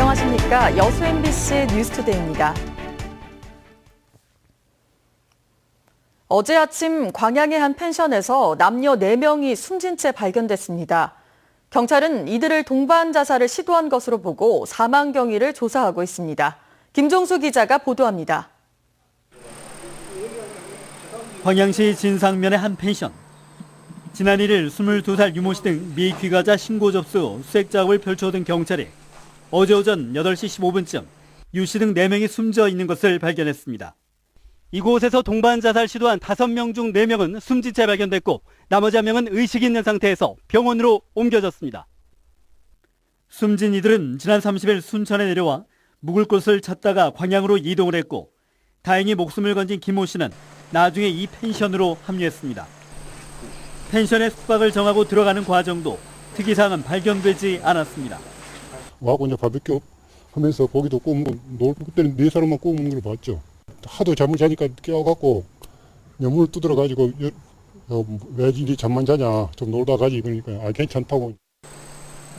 안녕하십니까. 여수 MBC 뉴스투데이입니다. 어제 아침 광양의 한 펜션에서 남녀 4명이 숨진 채 발견됐습니다. 경찰은 이들을 동반 자살을 시도한 것으로 보고 사망 경위를 조사하고 있습니다. 김종수 기자가 보도합니다. 광양시 진상면의 한 펜션. 지난 1일 22살 유모 씨 등 미귀가자 신고 접수 후 수색 작업을 펼쳐오던 경찰이 어제 오전 8시 15분쯤 유 씨 등 4명이 숨져 있는 것을 발견했습니다. 이곳에서 동반 자살 시도한 5명 중 4명은 숨진 채 발견됐고 나머지 1명은 의식이 있는 상태에서 병원으로 옮겨졌습니다. 숨진 이들은 지난 30일 순천에 내려와 묵을 곳을 찾다가 광양으로 이동을 했고 다행히 목숨을 건진 김모 씨는 나중에 이 펜션으로 합류했습니다. 펜션에 숙박을 정하고 들어가는 과정도 특이사항은 발견되지 않았습니다. 와고 이제 바베큐 하면서 고기도 구워 먹고 그때는 4사람만 구워 먹는 걸 봤죠. 하도 잠을 자니까 깨워갖고 문을 두드려가지고 왜 이리 잠만 자냐 좀 놀다 가지 그러니까 괜찮다고.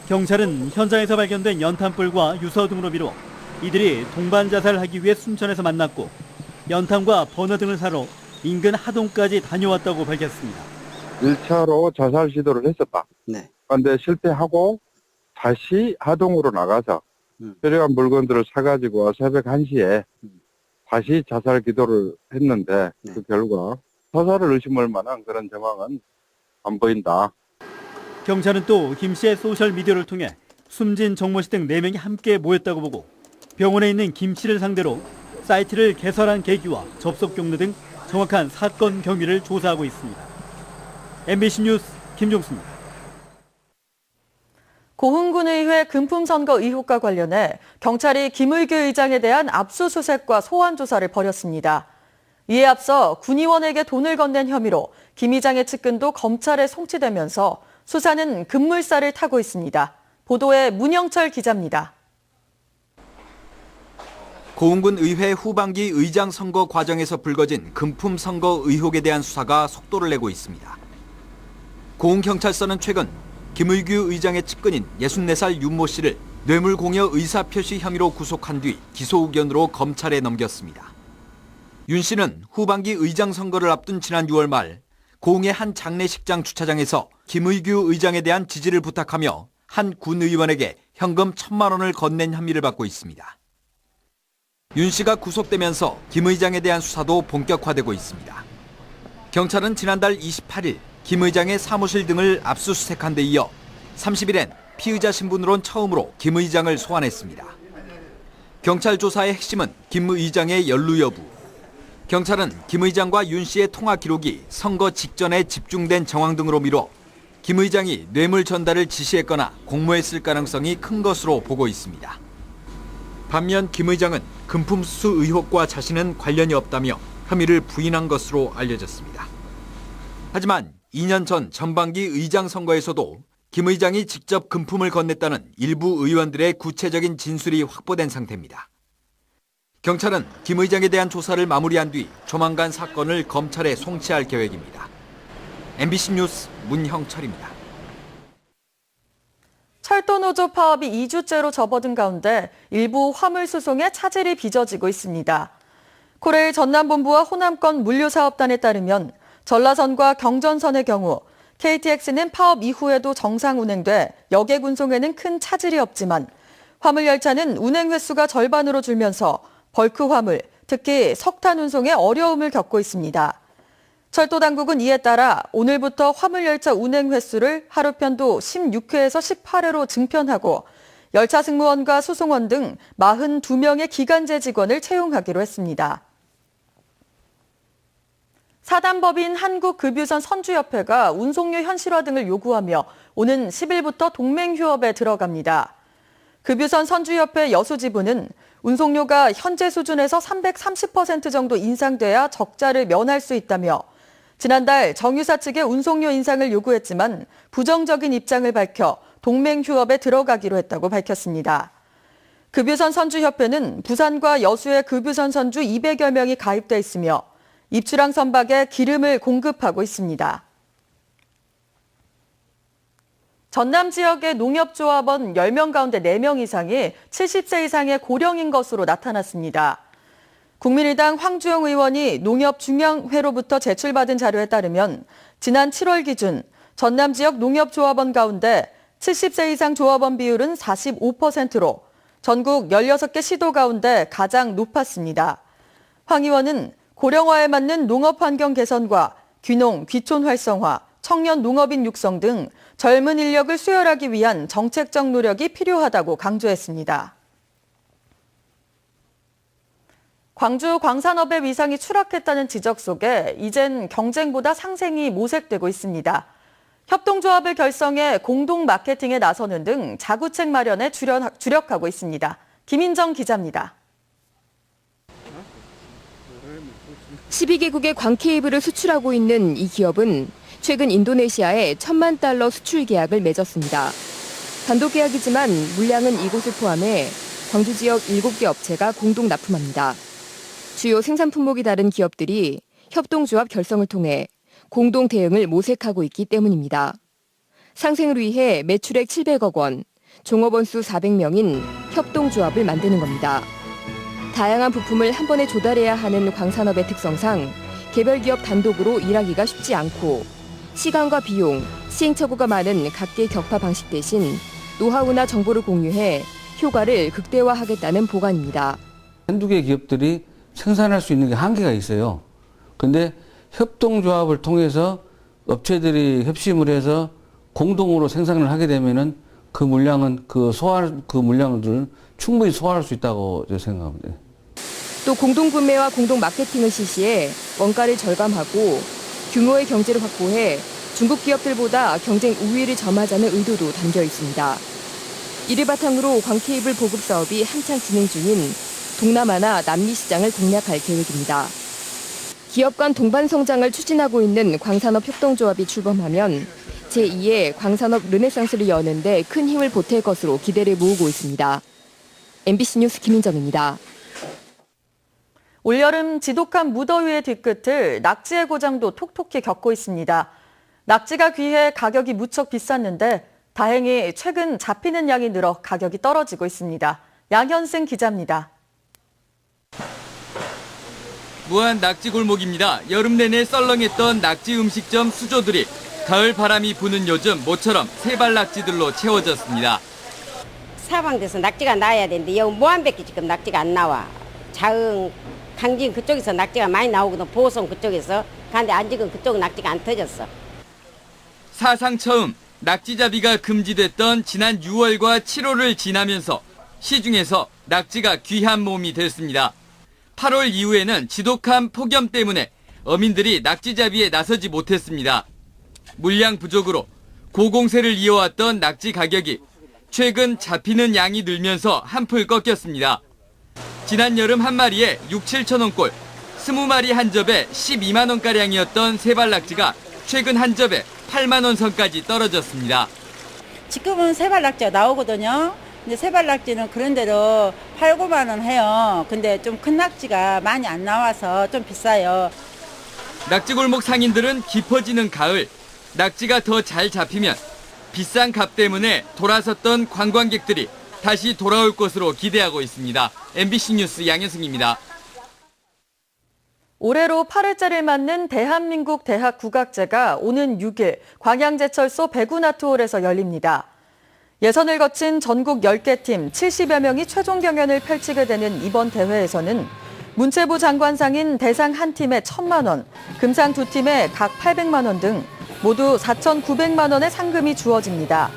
경찰은 현장에서 발견된 연탄불과 유서 등으로 미뤄 이들이 동반 자살하기 위해 순천에서 만났고 연탄과 버너 등을 사러 인근 하동까지 다녀왔다고 밝혔습니다. 1차로 자살 시도를 했었다. 네. 그런데 실패하고 다시 하동으로 나가서 필요한 물건들을 사가지고 새벽 1시에 다시 자살 기도를 했는데 그 결과 자살을 의심할 만한 그런 정황은 안 보인다. 경찰은 또 김 씨의 소셜미디어를 통해 숨진 정모 씨 등 4명이 함께 모였다고 보고 병원에 있는 김 씨를 상대로 사이트를 개설한 계기와 접속 경로 등 정확한 사건 경위를 조사하고 있습니다. MBC 뉴스 김종수입니다. 고흥군의회 금품선거 의혹과 관련해 경찰이 김의규 의장에 대한 압수수색과 소환 조사를 벌였습니다. 이에 앞서 군의원에게 돈을 건넨 혐의로 김 의장의 측근도 검찰에 송치되면서 수사는 급물살을 타고 있습니다. 보도에 문영철 기자입니다. 고흥군 의회 후반기 의장 선거 과정에서 불거진 금품 선거 의혹에 대한 수사가 속도를 내고 있습니다. 고흥경찰서는 최근 김의규 의장의 측근인 64살 윤모 씨를 뇌물공여 의사표시 혐의로 구속한 뒤 기소 의견으로 검찰에 넘겼습니다. 윤 씨는 후반기 의장 선거를 앞둔 지난 6월 말 고흥의 한 장례식장 주차장에서 김의규 의장에 대한 지지를 부탁하며 한 군의원에게 현금 1,000만 원을 건넨 혐의를 받고 있습니다. 윤 씨가 구속되면서 김 의장에 대한 수사도 본격화되고 있습니다. 경찰은 지난달 28일 김 의장의 사무실 등을 압수수색한 데 이어 30일엔 피의자 신분으론 처음으로 김 의장을 소환했습니다. 경찰 조사의 핵심은 김 의장의 연루 여부. 경찰은 김 의장과 윤 씨의 통화 기록이 선거 직전에 집중된 정황 등으로 미뤄 김 의장이 뇌물 전달을 지시했거나 공모했을 가능성이 큰 것으로 보고 있습니다. 반면 김 의장은 금품 수수 의혹과 자신은 관련이 없다며 혐의를 부인한 것으로 알려졌습니다. 하지만 2년 전 전반기 의장 선거에서도 김 의장이 직접 금품을 건넸다는 일부 의원들의 구체적인 진술이 확보된 상태입니다. 경찰은 김 의장에 대한 조사를 마무리한 뒤 조만간 사건을 검찰에 송치할 계획입니다. MBC 뉴스 문형철입니다. 철도노조 파업이 2주째로 접어든 가운데 일부 화물수송에 차질이 빚어지고 있습니다. 코레일 전남본부와 호남권 물류사업단에 따르면 전라선과 경전선의 경우 KTX는 파업 이후에도 정상 운행돼 여객 운송에는 큰 차질이 없지만 화물열차는 운행 횟수가 절반으로 줄면서 벌크 화물, 특히 석탄 운송에 어려움을 겪고 있습니다. 철도당국은 이에 따라 오늘부터 화물열차 운행 횟수를 하루 편도 16회에서 18회로 증편하고 열차 승무원과 수송원 등 42명의 기간제 직원을 채용하기로 했습니다. 사단법인 한국급유선 선주협회가 운송료 현실화 등을 요구하며 오는 10일부터 동맹휴업에 들어갑니다. 급유선 선주협회 여수지부는 운송료가 현재 수준에서 330% 정도 인상돼야 적자를 면할 수 있다며 지난달 정유사 측의 운송료 인상을 요구했지만 부정적인 입장을 밝혀 동맹휴업에 들어가기로 했다고 밝혔습니다. 급유선 선주협회는 부산과 여수의 급유선 선주 200여 명이 가입돼 있으며 입주랑 선박에 기름을 공급하고 있습니다. 전남 지역의 농협조합원 10명 가운데 4명 이상이 70세 이상의 고령인 것으로 나타났습니다. 국민의당 황주영 의원이 농협중앙회로부터 제출받은 자료에 따르면 지난 7월 기준 전남 지역 농협조합원 가운데 70세 이상 조합원 비율은 45%로 전국 16개 시도 가운데 가장 높았습니다. 황 의원은 고령화에 맞는 농업 환경 개선과 귀농, 귀촌 활성화, 청년 농업인 육성 등 젊은 인력을 수혈하기 위한 정책적 노력이 필요하다고 강조했습니다. 광주 광산업의 위상이 추락했다는 지적 속에 이젠 경쟁보다 상생이 모색되고 있습니다. 협동조합을 결성해 공동 마케팅에 나서는 등 자구책 마련에 주력하고 있습니다. 김인정 기자입니다. 12개국의 광 케이블을 수출하고 있는 이 기업은 최근 인도네시아에 $10,000,000 수출 계약을 맺었습니다. 단독 계약이지만 물량은 이곳을 포함해 광주 지역 7개 업체가 공동 납품합니다. 주요 생산 품목이 다른 기업들이 협동조합 결성을 통해 공동 대응을 모색하고 있기 때문입니다. 상생을 위해 매출액 700억 원, 종업원 수 400명인 협동조합을 만드는 겁니다. 다양한 부품을 한 번에 조달해야 하는 광산업의 특성상 개별 기업 단독으로 일하기가 쉽지 않고 시간과 비용, 시행착오가 많은 각계 격파 방식 대신 노하우나 정보를 공유해 효과를 극대화하겠다는 보관입니다. 한두 개 기업들이 생산할 수 있는 게 한계가 있어요. 근데 협동조합을 통해서 업체들이 협심을 해서 공동으로 생산을 하게 되면은 그 물량은 그 물량을 충분히 소화할 수 있다고 생각합니다. 또 공동구매와 공동 마케팅을 실시해 원가를 절감하고 규모의 경제를 확보해 중국 기업들보다 경쟁 우위를 점하자는 의도도 담겨 있습니다. 이를 바탕으로 광케이블 보급 사업이 한창 진행 중인 동남아나 남미 시장을 공략할 계획입니다. 기업 간 동반 성장을 추진하고 있는 광산업 협동조합이 출범하면 제2의 광산업 르네상스를 여는 데 큰 힘을 보탤 것으로 기대를 모으고 있습니다. MBC 뉴스 김인정입니다. 올여름 지독한 무더위의 뒤끝을 낙지의 고장도 톡톡히 겪고 있습니다. 낙지가 귀해 가격이 무척 비쌌는데 다행히 최근 잡히는 양이 늘어 가격이 떨어지고 있습니다. 양현승 기자입니다. 무한 낙지 골목입니다. 여름 내내 썰렁했던 낙지 음식점 수조들이 가을 바람이 부는 요즘 모처럼 세발 낙지들로 채워졌습니다. 사방돼서 낙지가 나와야 되는데 여기 무한백기 지금 낙지가 안 나와. 자흥, 강진 그쪽에서 낙지가 많이 나오거든. 보성 그쪽에서. 그런데 아직은 그쪽 낙지가 안 터졌어. 사상 처음 낙지잡이가 금지됐던 지난 6월과 7월을 지나면서 시중에서 낙지가 귀한 몸이 됐습니다. 8월 이후에는 지독한 폭염 때문에 어민들이 낙지잡이에 나서지 못했습니다. 물량 부족으로 고공세를 이어왔던 낙지 가격이 최근 잡히는 양이 늘면서 한풀 꺾였습니다. 지난 여름 한 마리에 6, 7천 원꼴, 20마리 한 접에 12만 원가량이었던 세발낙지가 최근 한 접에 8만 원 선까지 떨어졌습니다. 지금은 세발낙지가 나오거든요. 근데 세발낙지는 그런 대로 8, 9만 원 해요. 근데 좀 큰 낙지가 많이 안 나와서 좀 비싸요. 낙지골목 상인들은 깊어지는 가을, 낙지가 더 잘 잡히면 비싼 값 때문에 돌아섰던 관광객들이 다시 돌아올 것으로 기대하고 있습니다. MBC 뉴스 양현승입니다. 올해로 8회째를 맞는 대한민국 대학 국악제가 오는 6일 광양제철소 백운아트홀에서 열립니다. 예선을 거친 전국 10개 팀 70여 명이 최종 경연을 펼치게 되는 이번 대회에서는 문체부 장관상인 대상 한 팀에 1,000만 원, 금상 두 팀에 각 800만 원 등 모두 4,900만 원의 상금이 주어집니다.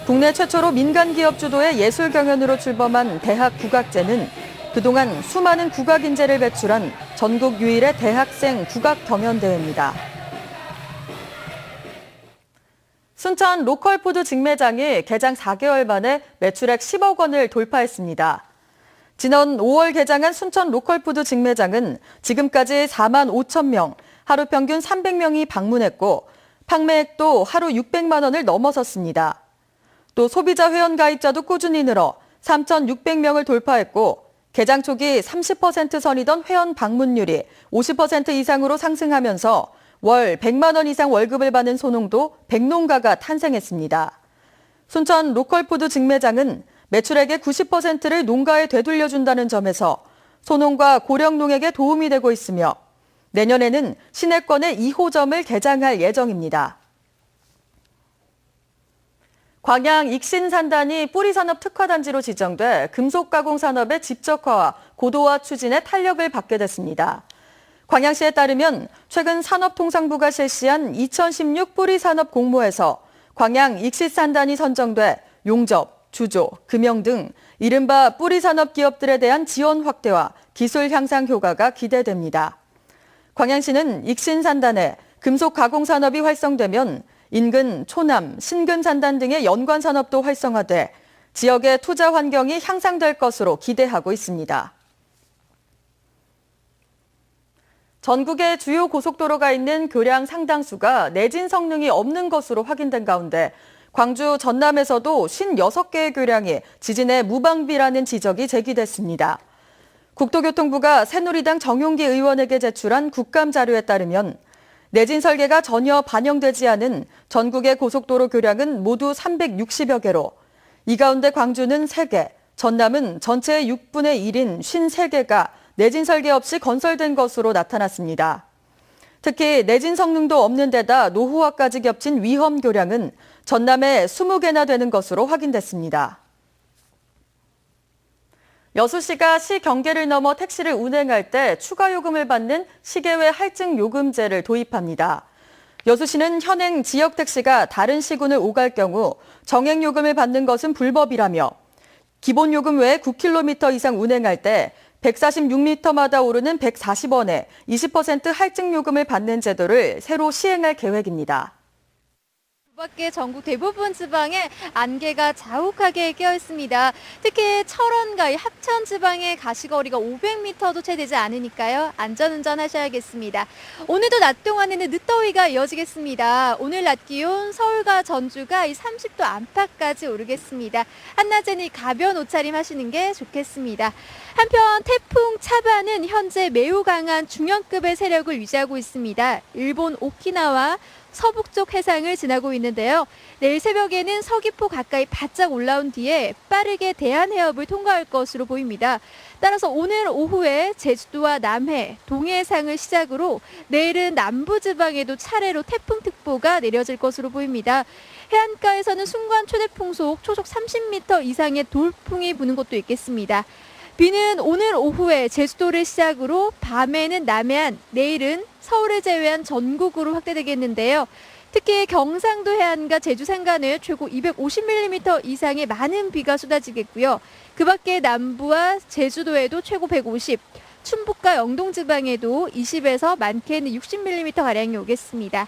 국내 최초로 민간 기업 주도의 예술 경연으로 출범한 대학 국악제는 그동안 수많은 국악 인재를 배출한 전국 유일의 대학생 국악 경연대회입니다. 순천 로컬푸드 직매장이 개장 4개월 만에 매출액 10억 원을 돌파했습니다. 지난 5월 개장한 순천 로컬푸드 직매장은 지금까지 4만 5천 명, 하루 평균 300명이 방문했고 판매액도 하루 600만 원을 넘어섰습니다. 또 소비자 회원 가입자도 꾸준히 늘어 3,600명을 돌파했고 개장 초기 30% 선이던 회원 방문율이 50% 이상으로 상승하면서 월 100만 원 이상 월급을 받는 소농도 백농가가 탄생했습니다. 순천 로컬푸드 직매장은 매출액의 90%를 농가에 되돌려준다는 점에서 소농과 고령농에게 도움이 되고 있으며 내년에는 시내권의 2호점을 개장할 예정입니다. 광양 익신산단이 뿌리산업 특화단지로 지정돼 금속가공산업의 집적화와 고도화 추진에 탄력을 받게 됐습니다. 광양시에 따르면 최근 산업통상부가 실시한 2016 뿌리산업 공모에서 광양 익신산단이 선정돼 용접, 주조, 금형 등 이른바 뿌리산업 기업들에 대한 지원 확대와 기술 향상 효과가 기대됩니다. 광양시는 익신산단에 금속가공산업이 활성되면 인근 초남, 신근산단 등의 연관산업도 활성화돼 지역의 투자 환경이 향상될 것으로 기대하고 있습니다. 전국의 주요 고속도로가 있는 교량 상당수가 내진 성능이 없는 것으로 확인된 가운데 광주 전남에서도 56개의 교량이 지진의 무방비라는 지적이 제기됐습니다. 국토교통부가 새누리당 정용기 의원에게 제출한 국감 자료에 따르면 내진 설계가 전혀 반영되지 않은 전국의 고속도로 교량은 모두 360여 개로 이 가운데 광주는 3개, 전남은 전체의 6분의 1인 53개가 내진 설계 없이 건설된 것으로 나타났습니다. 특히 내진 성능도 없는 데다 노후화까지 겹친 위험 교량은 전남에 20개나 되는 것으로 확인됐습니다. 여수시가 시 경계를 넘어 택시를 운행할 때 추가 요금을 받는 시계외 할증 요금제를 도입합니다. 여수시는 현행 지역 택시가 다른 시군을 오갈 경우 정액 요금을 받는 것은 불법이라며 기본 요금 외에 9km 이상 운행할 때 146m마다 오르는 140원에 20% 할증 요금을 받는 제도를 새로 시행할 계획입니다. 그 밖에 전국 대부분 지방에 안개가 자욱하게 끼어 있습니다. 특히 철원과 합천 지방의 가시거리가 500m도 채 되지 않으니까요. 안전운전 하셔야겠습니다. 오늘도 낮 동안에는 늦더위가 이어지겠습니다. 오늘 낮 기온 서울과 전주가 30도 안팎까지 오르겠습니다. 한낮에는 가벼운 옷차림 하시는 게 좋겠습니다. 한편 태풍 차바는 현재 매우 강한 중형급의 세력을 유지하고 있습니다. 일본 오키나와 서북쪽 해상을 지나고 있는데요. 내일 새벽에는 서귀포 가까이 바짝 올라온 뒤에 빠르게 대한해협을 통과할 것으로 보입니다. 따라서 오늘 오후에 제주도와 남해, 동해상을 시작으로 내일은 남부지방에도 차례로 태풍특보가 내려질 것으로 보입니다. 해안가에서는 순간 최대풍속 초속 30m 이상의 돌풍이 부는 곳도 있겠습니다. 비는 오늘 오후에 제주도를 시작으로 밤에는 남해안, 내일은 서울을 제외한 전국으로 확대되겠는데요. 특히 경상도 해안과 제주 산간을 최고 250mm 이상의 많은 비가 쏟아지겠고요. 그 밖에 남부와 제주도에도 최고 150, 충북과 영동 지방에도 20에서 많게는 60mm가량이 오겠습니다.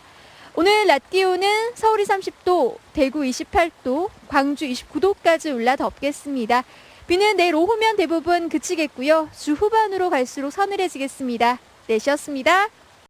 오늘 낮 기온은 서울이 30도, 대구 28도, 광주 29도까지 올라 덥겠습니다. 비는 내일 오후면 대부분 그치겠고요. 주 후반으로 갈수록 서늘해지겠습니다. 내시였습니다.